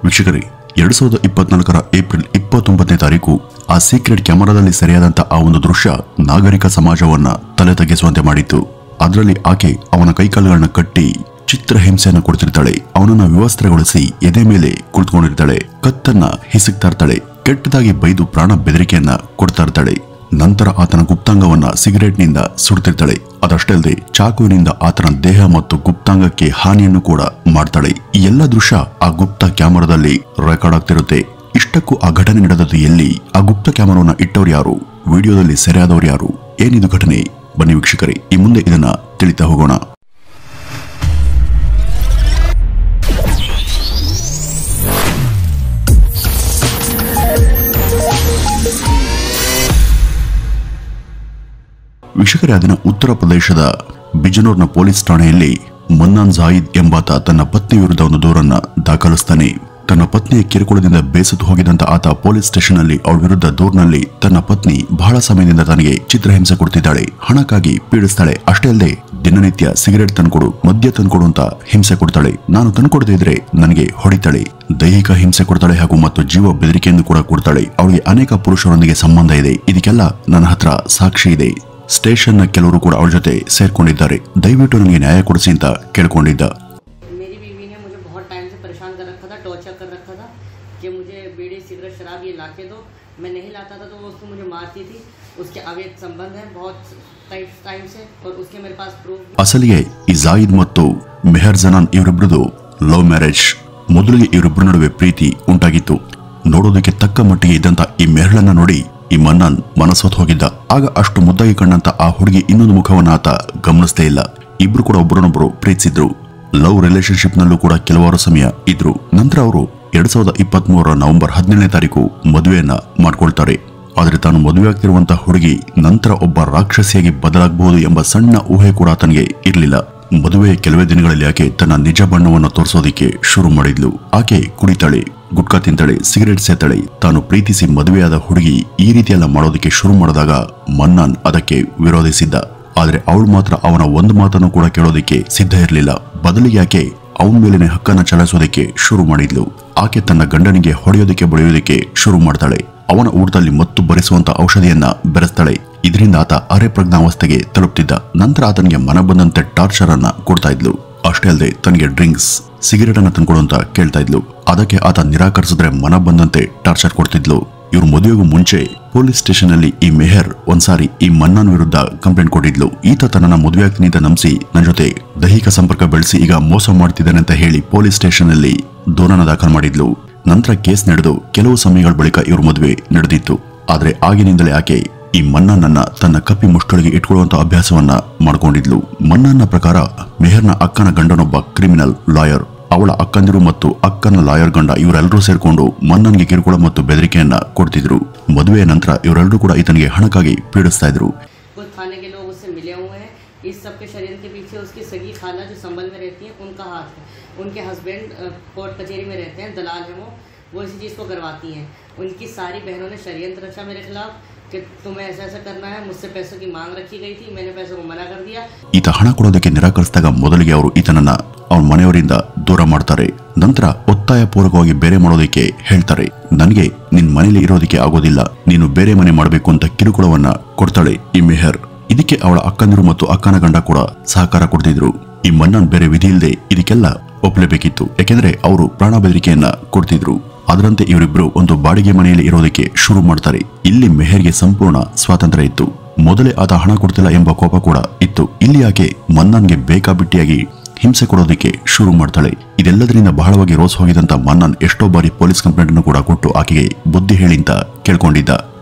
ವೀಕ್ಷಕರೇ 2024 ಏಪ್ರಿಲ್ 29ನೇ ತಾರೀಕು ಆ ಸೀಕ್ರೆಟ್ ಕ್ಯಾಮೆರಾದಲ್ಲಿ ಸೆರೆಯಾದಂತ ಆ ಒಂದು ದೃಶ್ಯ ನಾಗರಿಕ ಸಮಾಜವನ್ನ ತಲೆ ತಗ್ಗಿಸುವಂತೆ ಮಾಡಿತ್ತು. ಅದರಲ್ಲಿ ಆಕೆ ಅವನ ಕೈಕಾಲುಗಳನ್ನ ಕಟ್ಟಿ ಚಿತ್ರಹಿಂಸೆಯನ್ನು ಕೊಡ್ತಿರ್ತಾಳೆ. ಅವನನ್ನ ವ್ಯವಸ್ಥೆಗೊಳಿಸಿ ಎದೆ ಮೇಲೆ ಕುಳಿತುಕೊಂಡಿರ್ತಾಳೆ. ಕತ್ತನ್ನ ಹಿಸುಕ್ತಾ ಇರ್ತಾಳೆ. ಕೆಟ್ಟದಾಗಿ ಬೈದು ಪ್ರಾಣ ಬೆದರಿಕೆಯನ್ನ ಕೊಡ್ತಾ ಇರ್ತಾಳೆ. ನಂತರ ಆತನ ಗುಪ್ತಾಂಗವನ್ನ ಸಿಗರೇಟ್ನಿಂದ ಸುಡ್ತಿರ್ತಾಳೆ. ಅದಷ್ಟೇ ಅಲ್ಲದೆ ಚಾಕುವಿನಿಂದ ಆತನ ದೇಹ ಮತ್ತು ಗುಪ್ತಾಂಗಕ್ಕೆ ಹಾನಿಯನ್ನು ಕೂಡ ಮಾಡ್ತಾಳೆ. ಈ ಎಲ್ಲ ದೃಶ್ಯ ಆ ಗುಪ್ತ ಕ್ಯಾಮೆರಾದಲ್ಲಿ ರೆಕಾರ್ಡ್ ಆಗ್ತಿರುತ್ತೆ. ಇಷ್ಟಕ್ಕೂ ಆ ಘಟನೆ ನಡೆದದ್ದು ಎಲ್ಲಿ? ಆ ಗುಪ್ತ ಕ್ಯಾಮೆರಾವನ್ನ ಇಟ್ಟವ್ರು ಯಾರು? ವಿಡಿಯೋದಲ್ಲಿ ಸೆರೆಯಾದವರು ಯಾರು? ಏನಿದು ಘಟನೆ? ಬನ್ನಿ ವೀಕ್ಷಕರೇ, ಈ ಮುಂದೆ ಇದನ್ನ ತಿಳಿತಾ ಹೋಗೋಣ. ವೀಕ್ಷಕರೇ, ಅದನ್ನ ಉತ್ತರ ಪ್ರದೇಶದ ಬಿಜನೂರ್ನ ಪೊಲೀಸ್ ಠಾಣೆಯಲ್ಲಿ ಮನ್ನಾನ್ ಜಾಯಿದ್ ಎಂಬಾತ ತನ್ನ ಪತ್ನಿ ವಿರುದ್ಧ ಒಂದು ದೂರನ್ನ ದಾಖಲಿಸ್ತಾನೆ. ತನ್ನ ಪತ್ನಿಯ ಕಿರುಕುಳದಿಂದ ಬೇಸತ್ತು ಹೋಗಿದಂತ ಆತ ಪೊಲೀಸ್ ಸ್ಟೇಷನ್ ನಲ್ಲಿ ಅವಳ ವಿರುದ್ಧ ದೂರಿನಲ್ಲಿ ತನ್ನ ಪತ್ನಿ ಬಹಳ ಸಮಯದಿಂದ ತನಗೆ ಚಿತ್ರಹಿಂಸೆ ಕೊಡ್ತಿದ್ದಾಳೆ, ಹಣಕ್ಕಾಗಿ ಪೀಡಿಸ್ತಾಳೆ. ಅಷ್ಟೇ ಅಲ್ಲದೆ ದಿನನಿತ್ಯ ಸಿಗರೇಟ್ ತಂದ್ಕೊಡು, ಮದ್ಯ ತಂದ್ಕೊಡು ಅಂತ ಹಿಂಸೆ ಕೊಡ್ತಾಳೆ. ನಾನು ತಂದ್ಕೊಡದೇ ಇದ್ರೆ ನನಗೆ ಹೊಡಿತಾಳೆ, ದೈಹಿಕ ಹಿಂಸೆ ಕೊಡ್ತಾಳೆ ಹಾಗೂ ಮತ್ತು ಜೀವ ಬೆದರಿಕೆಯನ್ನು ಕೂಡ ಕೊಡ್ತಾಳೆ. ಅವಳಿಗೆ ಅನೇಕ ಪುರುಷರೊಂದಿಗೆ ಸಂಬಂಧ ಇದೆ. ಇದಕ್ಕೆಲ್ಲ ನನ್ನ ಹತ್ರ ಸಾಕ್ಷಿ ಇದೆ. ಸ್ಟೇಷನ್ ನ ಕೆಲವರು ಕೂಡ ಅವಳ ಜೊತೆ ಸೇರ್ಕೊಂಡಿದ್ದಾರೆ. ದಯವಿಟ್ಟು ನನಗೆ ನ್ಯಾಯ ಕೊಡಿಸಿ ಅಂತ ಕೇಳ್ಕೊಂಡಿದ್ದ. मेरी बीवी ने मुझे बहुत टाइम से परेशान कर रखा था, टॉर्चर कर रखा था कि मुझे बीड़ी सिगरेट शराब ये लाके दो. मैं नहीं लाता था तो वो उसको मुझे मारती थी. उसके अवैध संबंध है बहुत टाइम से और उसके मेरे पास प्रूफ. ಅಸಲಿಗೆ ಈ ಜಾಯಿದ್ ಮತ್ತು ಮೆಹರ್ ಜನಾನ್ ಇವರಿಬ್ಬರದು ಲವ್ ಮ್ಯಾರೇಜ್. ಮೊದಲಿಗೆ ಇವರಿಬ್ಬರ ನಡುವೆ ಪ್ರೀತಿ ಉಂಟಾಗಿತ್ತು. ನೋಡೋದಕ್ಕೆ ತಕ್ಕ ಮಟ್ಟಿಗೆ ಇದ್ದಂತ ಈ ಮೆಹರ್ಳನ್ನ ನೋಡಿ ಈ ಮನ್ನಾನ್ ಮನಸ್ಸೋತ್ ಹೋಗಿದ್ದ. ಆಗ ಅಷ್ಟು ಮುದ್ದಾಗಿ ಕಂಡಂತ ಆ ಹುಡುಗಿ ಇನ್ನೊಂದು ಮುಖವನ್ನ ಆತ ಗಮನಿಸ್ತೇ ಇಲ್ಲ. ಇಬ್ರು ಕೂಡ ಒಬ್ಬರನ್ನೊಬ್ಬರು ಪ್ರೀತಿಸಿದ್ರು. ಲವ್ ರಿಲೇಶನ್ಶಿಪ್ ನಲ್ಲೂ ಕೂಡ ಕೆಲವಾರು ಸಮಯ ಇದ್ರು. ನಂತರ ಅವರು 2023 ನವೆಂಬರ್ 17ನೇ ತಾರೀಕು ಮದುವೆಯನ್ನ ಮಾಡ್ಕೊಳ್ತಾರೆ. ಆದ್ರೆ ತಾನು ಮದುವೆ ಆಗ್ತಿರುವಂತಹ ಹುಡುಗಿ ನಂತರ ಒಬ್ಬ ರಾಕ್ಷಸಿಯಾಗಿ ಬದಲಾಗಬಹುದು ಎಂಬ ಸಣ್ಣ ಊಹೆ ಕೂಡ ತನಗೆ ಇರಲಿಲ್ಲ. ಮದುವೆಯ ಕೆಲವೇ ದಿನಗಳಲ್ಲಿ ಆಕೆ ತನ್ನ ನಿಜ ಬಣ್ಣವನ್ನು ತೋರಿಸೋದಿಕ್ಕೆ ಶುರು ಮಾಡಿದ್ಲು. ಆಕೆ ಕುಡಿತಾಳೆ, ಗುಟ್ಕಾ ತಿಂತಾಳೆ, ಸಿಗರೇಟ್ ಸೇತಾಳೆ. ತಾನು ಪ್ರೀತಿಸಿ ಮದುವೆಯಾದ ಹುಡುಗಿ ಈ ರೀತಿಯೆಲ್ಲ ಮಾಡೋದಕ್ಕೆ ಶುರು ಮಾಡಿದಾಗ ಮನ್ನಾನ್ ಅದಕ್ಕೆ ವಿರೋಧಿಸಿದ್ದ. ಆದ್ರೆ ಅವಳು ಮಾತ್ರ ಅವನ ಒಂದು ಮಾತನ್ನು ಕೂಡ ಕೇಳೋದಕ್ಕೆ ಸಿದ್ಧ ಇರಲಿಲ್ಲ. ಬದಲಿಗೆ ಆಕೆ ಅವನ ಮೇಲಿನ ಹಕ್ಕನ್ನ ಚಲಾಯಿಸೋದಕ್ಕೆ ಶುರು ಮಾಡಿದ್ಲು. ಆಕೆ ತನ್ನ ಗಂಡನಿಗೆ ಹೊಡೆಯೋದಕ್ಕೆ ಬಡಿಯೋದಕ್ಕೆ ಶುರು ಮಾಡ್ತಾಳೆ. ಅವನ ಊಟದಲ್ಲಿ ಮತ್ತು ಭರಿಸುವಂತ ಔಷಧಿಯನ್ನ ಬೆರೆಸ್ತಾಳೆ. ಇದರಿಂದ ಆತ ಅರೆ ಪ್ರಜ್ಞಾವಸ್ಥೆಗೆ ತಲುಪ್ತಿದ್ದ. ನಂತರ ಆತನಿಗೆ ಮನ ಬಂದಂತೆ ಟಾರ್ಚರ್ ಅನ್ನ ಕೊಡ್ತಾ ಇದ್ಲು. ಅಷ್ಟೇ ಅಲ್ಲದೆ ತನಗೆ ಡ್ರಿಂಕ್ಸ್, ಸಿಗರೇಟ್ ಅನ್ನ ತಂದ್ಕೊಡು ಅಂತ ಕೇಳ್ತಾ ಇದ್ಲು. ಅದಕ್ಕೆ ಆತ ನಿರಾಕರಿಸಿದ್ರೆ ಮನ ಬಂದಂತೆ ಟಾರ್ಚರ್ ಕೊಡ್ತಿದ್ಲು. ಇವ್ರ ಮದುವೆಗೂ ಮುಂಚೆ ಪೊಲೀಸ್ ಸ್ಟೇಷನ್ ಅಲ್ಲಿ ಈ ಮೆಹರ್ ಒಂದ್ಸಾರಿ ಈ ಮನ್ನಾನ್ ವಿರುದ್ಧ ಕಂಪ್ಲೇಂಟ್ ಕೊಟ್ಟಿದ್ಲು. ಈತ ತನ್ನನ್ನ ಮದುವೆ ಆಗ್ತೀನಿ ಅಂತ ನಂಬಿಸಿ ನನ್ನ ಜೊತೆ ದೈಹಿಕ ಸಂಪರ್ಕ ಬೆಳೆಸಿ ಈಗ ಮೋಸ ಮಾಡ್ತಿದ್ದಾನೆ ಅಂತ ಹೇಳಿ ಪೊಲೀಸ್ ಸ್ಟೇಷನ್ ಅಲ್ಲಿ ದೂರನ್ನ ದಾಖಲು ಮಾಡಿದ್ಲು. ನಂತರ ಕೇಸ್ ನಡೆದು ಕೆಲವು ಸಮಯಗಳ ಬಳಿಕ ಇವ್ರ ಮದುವೆ ನಡೆದಿತ್ತು. ಆದ್ರೆ ಆಗಿನಿಂದಲೇ ಆಕೆ ಈ ಮನ್ನಾನ್ನ ತನ್ನ ಕಪ್ಪಿ ಮುಷ್ಟೊಳಗೆ ಇಟ್ಕೊಳ್ಳುವಂತ ಅಭ್ಯಾಸವನ್ನ ಮಾಡ್ಕೊಂಡಿದ್ಲು. ಮನ್ನಾನ್ನ ಪ್ರಕಾರ ಮೆಹರ್ನ ಅಕ್ಕನ ಗಂಡನೊಬ್ಬ ಕ್ರಿಮಿನಲ್ ಲಾಯರ್. ಅವಳ ಅಕ್ಕಂದಿರು ಮತ್ತು ಅಕ್ಕನ ಲಾಯರ್ ಗಂಡ ಇವರೆಲ್ಲರೂ ಸೇರ್ಕೊಂಡು ಮನ್ನನ್ಗೆ ಕಿರುಕುಳ ಮತ್ತು ಬೆದರಿಕೆಯನ್ನ ಕೊಡ್ತಿದ್ರು. ಮದುವೆಯ ನಂತರ ಇವರೆಲ್ಲರೂ ಕೂಡ ಈತನಿಗೆ ಹಣಕ್ಕಾಗಿ ಪೀಡಿಸ್ತಾ ಇದ್ರು. इस सब के षड्यंत्र के पीछे उसकी सगी खाला जो संबल में रहती हैं उनका हाथ है. उनके हस्बैंड कोर्ट कचहरी में रहते हैं, दलाल हैं वो इसी चीज़ को करवाती हैं. उनकी सारी बहनों ने षड्यंत्र रचा मेरे खिलाफ कि तुम्हें ऐसा ऐसा करना है. मुझसे पैसों की मांग रखी गई थी, मैंने पैसों को मना कर दिया. ಈತ ಹಣ ಕೊಡೋದಕ್ಕೆ ನಿರಾಕರಿಸಿದಾಗ ಮೊದಲಿಗೆ ಅವರು ಈತನನ್ನ ಅವನ ಮನೆಯವರಿಂದ ದೂರ ಮಾಡ್ತಾರೆ. ನಂತರ ಒತ್ತಾಯ ಪೂರ್ವಕವಾಗಿ ಬೇರೆ ಮಾಡೋದಕ್ಕೆ ಹೇಳ್ತಾರೆ. ನನಗೆ ನಿನ್ ಮನೇಲಿ ಇರೋದಕ್ಕೆ ಆಗೋದಿಲ್ಲ, ನೀನು ಬೇರೆ ಮನೆ ಮಾಡಬೇಕು ಅಂತ ಕಿರುಕುಳವನ್ನ ಕೊಡ್ತಾಳೆ ಈ ಮೆಹರ್. ಇದಕ್ಕೆ ಅವಳ ಅಕ್ಕಂದಿರು ಮತ್ತು ಅಕ್ಕನ ಗಂಡ ಕೂಡ ಸಹಕಾರ ಕೊಡ್ತಿದ್ರು. ಈ ಮನ್ನಾನ್ ಬೇರೆ ವಿಧಿ ಇಲ್ಲದೆ ಇದಕ್ಕೆಲ್ಲ ಒಪ್ಪಲೇಬೇಕಿತ್ತು. ಯಾಕೆಂದ್ರೆ ಅವರು ಪ್ರಾಣ ಬೆದರಿಕೆಯನ್ನ ಕೊಡ್ತಿದ್ರು. ಅದರಂತೆ ಇವರಿಬ್ರು ಒಂದು ಬಾಡಿಗೆ ಮನೆಯಲ್ಲಿ ಇರೋದಕ್ಕೆ ಶುರು ಮಾಡ್ತಾರೆ. ಇಲ್ಲಿ ಮೆಹರ್ಗೆ ಸಂಪೂರ್ಣ ಸ್ವಾತಂತ್ರ್ಯ ಇತ್ತು. ಮೊದಲೇ ಆತ ಹಣ ಕೊಡ್ತಿಲ್ಲ ಎಂಬ ಕೋಪ ಕೂಡ ಇತ್ತು. ಇಲ್ಲಿ ಆಕೆ ಮನ್ನಾನ್ಗೆ ಬೇಕಾಬಿಟ್ಟಿಯಾಗಿ ಹಿಂಸೆ ಕೊಡೋದಕ್ಕೆ ಶುರು ಮಾಡ್ತಾಳೆ. ಇದೆಲ್ಲದರಿಂದ ಬಹಳವಾಗಿ ರೋಸ್ ಹೋಗಿದಂತ ಮನ್ನಾನ್ ಎಷ್ಟೋ ಬಾರಿ ಪೊಲೀಸ್ ಕಂಪ್ಲೇಂಟ್ ಅನ್ನು ಕೂಡ ಕೊಟ್ಟು ಆಕೆಗೆ ಬುದ್ಧಿ ಹೇಳಿ ಅಂತ ಕೇಳ್ಕೊಂಡಿದ್ದ.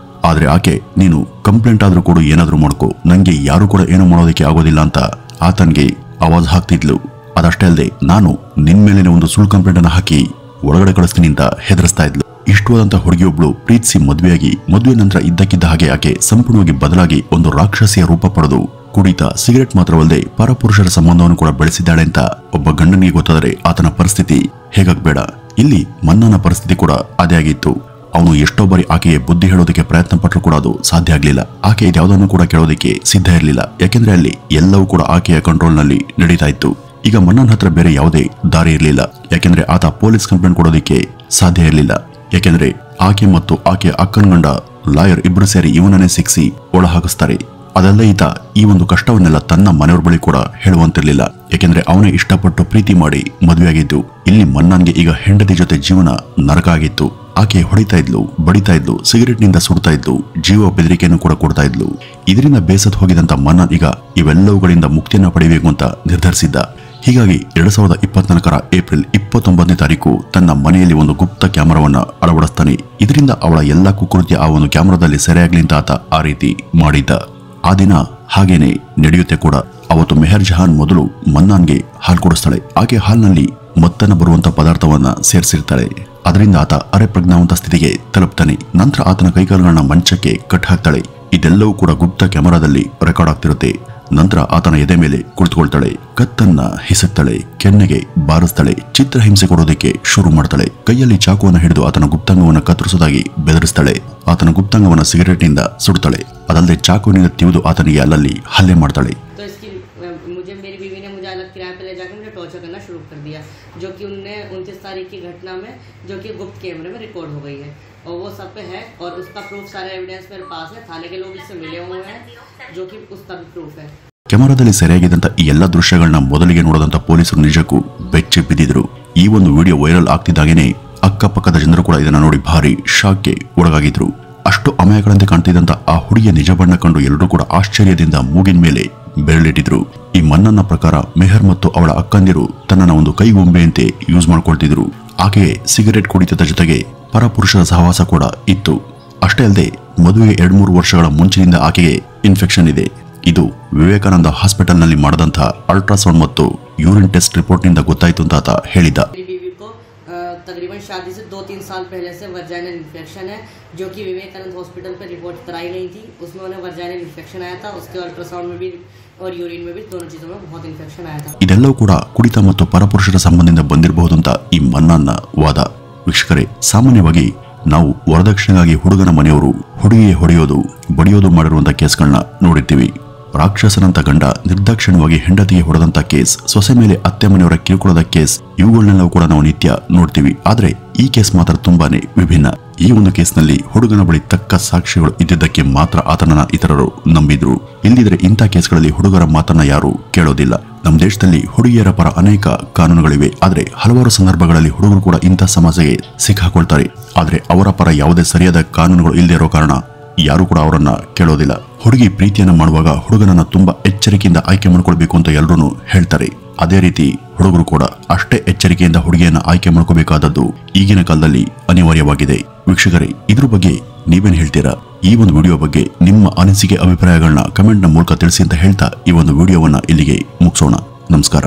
ಆದ್ರೆ ಆಕೆ ನೀನು ಕಂಪ್ಲೇಂಟ್ ಆದ್ರೂ ಕೂಡ ಏನಾದ್ರೂ ಮಾಡ್ಕೋ, ನಂಗೆ ಯಾರು ಕೂಡ ಏನು ಮಾಡೋದಕ್ಕೆ ಆಗೋದಿಲ್ಲ ಅಂತ ಆತನ್ಗೆ ಆವಾಜ್ ಹಾಕ್ತಿದ್ಲು. ಅದಷ್ಟೇ ಅಲ್ಲದೆ ನಾನು ನಿನ್ ಮೇಲೇನೆ ಒಂದು ಸುಳ್ಳು ಕಂಪ್ಲೇಂಟ್ ಅನ್ನ ಹಾಕಿ ಒಳಗಡೆ ಕಳಿಸ್ತೀನಿ ಅಂತ ಹೆದರಿಸ್ತಾ ಇದ್ಲು. ಇಷ್ಟವಾದಂತ ಹುಡುಗಿಯೊಬ್ಳು ಪ್ರೀತಿಸಿ ಮದುವೆಯಾಗಿ ಮದುವೆ ನಂತರ ಇದ್ದಕ್ಕಿದ್ದ ಹಾಗೆ ಆಕೆ ಸಂಪೂರ್ಣವಾಗಿ ಬದಲಾಗಿ ಒಂದು ರಾಕ್ಷಸಿಯ ರೂಪ ಪಡೆದು ಕುಡಿತ, ಸಿಗರೆಟ್ ಮಾತ್ರವಲ್ಲದೆ ಪರಪುರುಷರ ಸಂಬಂಧವನ್ನು ಕೂಡ ಬೆಳೆಸಿದ್ದಾಳೆ ಅಂತ ಒಬ್ಬ ಗಂಡನಿಗೆ ಗೊತ್ತಾದರೆ ಆತನ ಪರಿಸ್ಥಿತಿ ಹೇಗಾಗಬೇಡ. ಇಲ್ಲಿ ಮನ್ನಾನ ಪರಿಸ್ಥಿತಿ ಕೂಡ ಅದೇ ಆಗಿತ್ತು. ಅವನು ಎಷ್ಟೋ ಬಾರಿ ಆಕೆಗೆ ಬುದ್ಧಿ ಹೇಳೋದಕ್ಕೆ ಪ್ರಯತ್ನ ಪಟ್ಟರು ಕೂಡ ಅದು ಸಾಧ್ಯ ಆಗ್ಲಿಲ್ಲ. ಆಕೆ ಇದ್ಯಾವುದನ್ನು ಕೂಡ ಕೇಳೋದಕ್ಕೆ ಸಿದ್ಧ ಇರಲಿಲ್ಲ. ಯಾಕೆಂದ್ರೆ ಅಲ್ಲಿ ಎಲ್ಲವೂ ಕೂಡ ಆಕೆಯ ಕಂಟ್ರೋಲ್ ನಲ್ಲಿ ನಡೀತಾ ಇತ್ತು. ಈಗ ಮನ್ನಾನ್ ಹತ್ರ ಬೇರೆ ಯಾವುದೇ ದಾರಿ ಇರಲಿಲ್ಲ. ಯಾಕೆ ಯಾಕೆಂದ್ರೆ ಆತ ಪೊಲೀಸ್ ಕಂಪ್ಲೇಂಟ್ ಕೊಡೋದಕ್ಕೆ ಸಾಧ್ಯ ಇರಲಿಲ್ಲ. ಯಾಕೆಂದ್ರೆ ಆಕೆ ಮತ್ತು ಆಕೆಯ ಅಕ್ಕನ ಗಂಡ ಲಾಯರ್ ಇಬ್ರು ಸೇರಿ ಇವನನ್ನೇ ಸಿಕ್ಸಿ ಒಳ ಹಾಕಿಸ್ತಾರೆ. ಅದೆಲ್ಲ ಈತ ಈ ಒಂದು ಕಷ್ಟವನ್ನೆಲ್ಲ ತನ್ನ ಮನೆಯವ್ರ ಬಳಿ ಕೂಡ ಹೇಳುವಂತಿರ್ಲಿಲ್ಲ. ಯಾಕೆಂದ್ರೆ ಅವನೇ ಇಷ್ಟಪಟ್ಟು ಪ್ರೀತಿ ಮಾಡಿ ಮದುವೆಯಾಗಿದ್ದು. ಇಲ್ಲಿ ಮನ್ನನ್ಗೆ ಈಗ ಹೆಂಡತಿ ಜೊತೆ ಜೀವನ ನರಕ ಆಗಿತ್ತು. ಆಕೆ ಹೊಡಿತಾ ಇದ್ಲು, ಬಡಿತಾ ಇದ್ಲು, ಸಿಗರೆಟ್ ನಿಂದ ಸುಡ್ತಾ ಇದ್ಲು, ಜೀವ ಬೆದರಿಕೆಯನ್ನು ಕೂಡ ಕೊಡ್ತಾ ಇದ್ಲು. ಇದರಿಂದ ಬೇಸತ್ತು ಹೋಗಿದಂತ ಮನ್ನನ್ ಈಗ ಇವೆಲ್ಲವುಗಳಿಂದ ಮುಕ್ತಿಯನ್ನ ಪಡೆಯಬೇಕು ಅಂತ ನಿರ್ಧರಿಸಿದ್ದ. ಹೀಗಾಗಿ 2024 ಏಪ್ರಿಲ್ 29ನೇ ತಾರೀಕು ತನ್ನ ಮನೆಯಲ್ಲಿ ಒಂದು ಗುಪ್ತ ಕ್ಯಾಮರಾವನ್ನ ಅಳವಡಿಸ್ತಾನೆ. ಇದರಿಂದ ಅವಳ ಎಲ್ಲಾ ಕುಕೃತ್ಯ ಆ ಒಂದು ಕ್ಯಾಮರಾದಲ್ಲಿ ಸೆರೆಯಾಗ್ಲಿ ಅಂತ ಆತ ಆ ರೀತಿ ಮಾಡಿದ್ದ. ಆ ದಿನ ಹಾಗೇನೆ ನಡೆಯುತ್ತೆ ಕೂಡ. ಅವತ್ತು ಮೆಹರ್ ಜಹಾನ್ ಮೊದಲು ಮನ್ನಾನ್ಗೆ ಹಾಲು ಕೊಡಿಸ್ತಾಳೆ. ಆಕೆ ಹಾಲ್ನಲ್ಲಿ ಮತ್ತನ ಬರುವಂತ ಪದಾರ್ಥವನ್ನ ಸೇರಿಸಿರ್ತಾಳೆ. ಅದರಿಂದ ಆತ ಅರೆ ಪ್ರಜ್ಞಾವಂತ ಸ್ಥಿತಿಗೆ ತಲುಪ್ತಾನೆ. ನಂತರ ಆತನ ಕೈಕಾಲುಗಳನ್ನ ಮಂಚಕ್ಕೆ ಕಟ್ ಹಾಕ್ತಾಳೆ. ಇದೆಲ್ಲವೂ ಕೂಡ ಗುಪ್ತ ಕ್ಯಾಮರಾದಲ್ಲಿ ರೆಕಾರ್ಡ್ ಆಗ್ತಿರುತ್ತೆ. ನಂತರ ಆತನ ಎದೆ ಮೇಲೆ ಕುಳಿತುಕೊಳ್ತಾಳೆ. ಕತ್ತನ್ನ ಹಿಸುಕ್ತಾಳೆ, ಕೆನ್ನೆಗೆ ಬಾರಿಸ್ತಾಳೆ, ಚಿತ್ರಹಿಂಸೆ ಕೊಡೋದಕ್ಕೆ ಶುರು ಮಾಡ್ತಾಳೆ. ಕೈಯಲ್ಲಿ ಚಾಕುವನ್ನು ಹಿಡಿದು ಆತನ ಗುಪ್ತಾಂಗವನ್ನು ಕತ್ತರಿಸೋದಾಗಿ ಬೆದರಿಸ್ತಾಳೆ. ಆತನ ಗುಪ್ತಾಂಗವನ್ನು ಸಿಗರೆಟ್ನಿಂದ ಸುಡ್ತಾಳೆ. ಅದಲ್ಲದೆ ಚಾಕುವಿನಿಂದ ತಿವಿದು ಆತನಿಗೆ ಅಲ್ಲಲ್ಲಿ ಹಲ್ಲೆ ಮಾಡ್ತಾಳೆ. मेरी बीवी ने मुझे अलग किराए पे ले जाकर मुझे टॉर्चर करना शुरू कर दिया, जो कि उनने 29 तारीख की घटना में, जो कि गुप्त कैमरे में रिकॉर्ड हो गई है और वो सब पे है और उसका प्रूफ सारे एविडेंस मेरे पास है. थाने के लोग इससे मिले हुए हैं, जो कि उसका भी प्रूफ है. ಕ್ಯಾಮರಾದಲ್ಲಿ ಸೆರೆಯಾಗಿದ್ದಂತ ಈ ಎಲ್ಲ ದೃಶ್ಯಗಳನ್ನ ಮೊದಲಿಗೆ ನೋಡಿದಂತ ಪೊಲೀಸರು ನಿಜಕ್ಕೂ ಬೆಚ್ಚಿ ಬಿದ್ದಿದ್ರು. ಈ ಒಂದು ವಿಡಿಯೋ ವೈರಲ್ ಆಗ್ತಿದ್ದಾಗೇನೆ ಅಕ್ಕಪಕ್ಕದ ಜನರು ಕೂಡ ಇದನ್ನ ನೋಡಿ ಭಾರಿ ಶಾಕ್ಗೆ ಒಳಗಾಗಿದ್ರು. ಅಷ್ಟು ಅಮಾಯಕರಂತೆ ಕಾಣ್ತಿದ್ದಂತ ಆ ಹುಡುಗಿಯ ನಿಜ ಬಣ್ಣ ಕಂಡು ಎಲ್ಲರೂ ಕೂಡ ಆಶ್ಚರ್ಯದಿಂದ ಮೂಗಿನ ಮೇಲೆ ಬೆರಳಿಟ್ಟಿದ್ರು. ಈ ಮನ್ನನ್ನ ಪ್ರಕಾರ ಮೆಹರ್ ಮತ್ತು ಅವಳ ಅಕ್ಕಂದಿರು ತನ್ನನ್ನ ಒಂದು ಕೈಗೊಂಬೆಯಂತೆ ಯೂಸ್ ಮಾಡ್ಕೊಳ್ತಿದ್ರು. ಆಕೆಗೆ ಸಿಗರೆಟ್ ಕುಡಿತದ ಜೊತೆಗೆ ಪರಪುರುಷರ ಸಹವಾಸ ಕೂಡ ಇತ್ತು. ಅಷ್ಟೇ ಅಲ್ಲದೆ ಮದುವೆಗೆ 2-3 ವರ್ಷಗಳ ಮುಂಚಿನಿಂದ ಆಕೆಗೆ ಇನ್ಫೆಕ್ಷನ್ ಇದೆ. ಇದು ವಿವೇಕಾನಂದ ಹಾಸ್ಪಿಟಲ್ನಲ್ಲಿ ಮಾಡಿದಂತಹ ಅಲ್ಟ್ರಾಸೌಂಡ್ ಮತ್ತು ಯೂರಿನ್ ಟೆಸ್ಟ್ ರಿಪೋರ್ಟ್ನಿಂದ ಗೊತ್ತಾಯ್ತು ಅಂತ ಆತ ಹೇಳಿದ್ದ. तकरीबन शादी से 2-3 साल पहले से वर्जाइनल इन्फेक्शन है, जो कि विवेकानंद हॉस्पिटल पर रिपोर्ट कराई गई थी. उसमें उन्हें वर्जाइनल इन्फेक्शन आया था. उसके अल्ट्रासाउंड में भी और यूरिन में भी दोनों चीज़ों में बहुत इन्फेक्शन आया था. ಇದೆಲ್ಲವೂ ಕೂಡ ಕುಡಿತ ಮತ್ತು ಪರಪುರುಷರ ಸಂಬಂಧದಿಂದ ಬಂದಿರಬಹುದು ಅಂತ ಈ ಮನ್ನನ್ನ ವಾದ. ವೀಕ್ಷಕರೇ, ಸಾಮಾನ್ಯವಾಗಿ ನಾವು ವರದಕ್ಷಿಣೆಗಾಗಿ ಹುಡುಗನ ಮನೆಯವರು ಹುಡುಗಿಗೆ ಹೊಡೆಯೋದು, ಬಡಿಯೋದು ಮಾಡಿರುವಂತ ಕೇಸ್ಗಳನ್ನ ನೋಡಿರ್ತೀವಿ. ರಾಕ್ಷಸನಂತ ಗಂಡ ನಿರ್ದಾಕ್ಷಿಣ್ಯವಾಗಿ ಹೆಂಡತಿಗೆ ಹೊಡೆದಂತ ಕೇಸ್, ಸೊಸೆ ಮೇಲೆ ಅತ್ತೆ ಮನೆಯವರ ಕಿರುಕುಳದ ಕೇಸ್, ಇವುಗಳನ್ನೆಲ್ಲವೂ ಕೂಡ ನಾವು ನಿತ್ಯ ನೋಡ್ತೀವಿ. ಆದ್ರೆ ಈ ಕೇಸ್ ಮಾತ್ರ ತುಂಬಾನೇ ವಿಭಿನ್ನ. ಈ ಒಂದು ಕೇಸ್ನಲ್ಲಿ ಹುಡುಗನ ಬಳಿ ತಕ್ಕ ಸಾಕ್ಷಿಗಳು ಇದ್ದಿದ್ದಕ್ಕೆ ಮಾತ್ರ ಆತನನ್ನ ಇತರರು ನಂಬಿದ್ರು. ಇಲ್ಲದಿದ್ರೆ ಇಂಥ ಕೇಸ್ಗಳಲ್ಲಿ ಹುಡುಗರ ಮಾತನ್ನ ಯಾರು ಕೇಳೋದಿಲ್ಲ. ನಮ್ಮ ದೇಶದಲ್ಲಿ ಹುಡುಗಿಯರ ಪರ ಅನೇಕ ಕಾನೂನುಗಳಿವೆ. ಆದ್ರೆ ಹಲವಾರು ಸಂದರ್ಭಗಳಲ್ಲಿ ಹುಡುಗರು ಕೂಡ ಇಂಥ ಸಮಸ್ಯೆಗೆ ಸಿಕ್ಕಾಕೊಳ್ತಾರೆ. ಆದ್ರೆ ಅವರ ಪರ ಯಾವುದೇ ಸರಿಯಾದ ಕಾನೂನುಗಳು ಇಲ್ಲದೆ ಇರೋ ಕಾರಣ ಯಾರು ಕೂಡ ಅವರನ್ನ ಕೇಳೋದಿಲ್ಲ. ಹುಡುಗಿ ಪ್ರೀತಿಯನ್ನ ಮಾಡುವಾಗ ಹುಡುಗನನ್ನ ತುಂಬಾ ಎಚ್ಚರಿಕೆಯಿಂದ ಆಯ್ಕೆ ಮಾಡ್ಕೊಳ್ಬೇಕು ಅಂತ ಎಲ್ಲರೂ ಹೇಳ್ತಾರೆ. ಅದೇ ರೀತಿ ಹುಡುಗರು ಕೂಡ ಅಷ್ಟೇ ಎಚ್ಚರಿಕೆಯಿಂದ ಹುಡುಗಿಯನ್ನ ಆಯ್ಕೆ ಮಾಡ್ಕೋಬೇಕಾದದ್ದು ಈಗಿನ ಕಾಲದಲ್ಲಿ ಅನಿವಾರ್ಯವಾಗಿದೆ. ವೀಕ್ಷಕರೇ, ಇದ್ರ ಬಗ್ಗೆ ನೀವೇನ್ ಹೇಳ್ತೀರಾ? ಈ ಒಂದು ವಿಡಿಯೋ ಬಗ್ಗೆ ನಿಮ್ಮ ಅನಿಸಿಕೆ ಅಭಿಪ್ರಾಯಗಳನ್ನ ಕಮೆಂಟ್ ನ ಮೂಲಕ ತಿಳಿಸಿ ಅಂತ ಹೇಳ್ತಾ ಈ ಒಂದು ವಿಡಿಯೋವನ್ನ ಇಲ್ಲಿಗೆ ಮುಗಿಸೋಣ. ನಮಸ್ಕಾರ.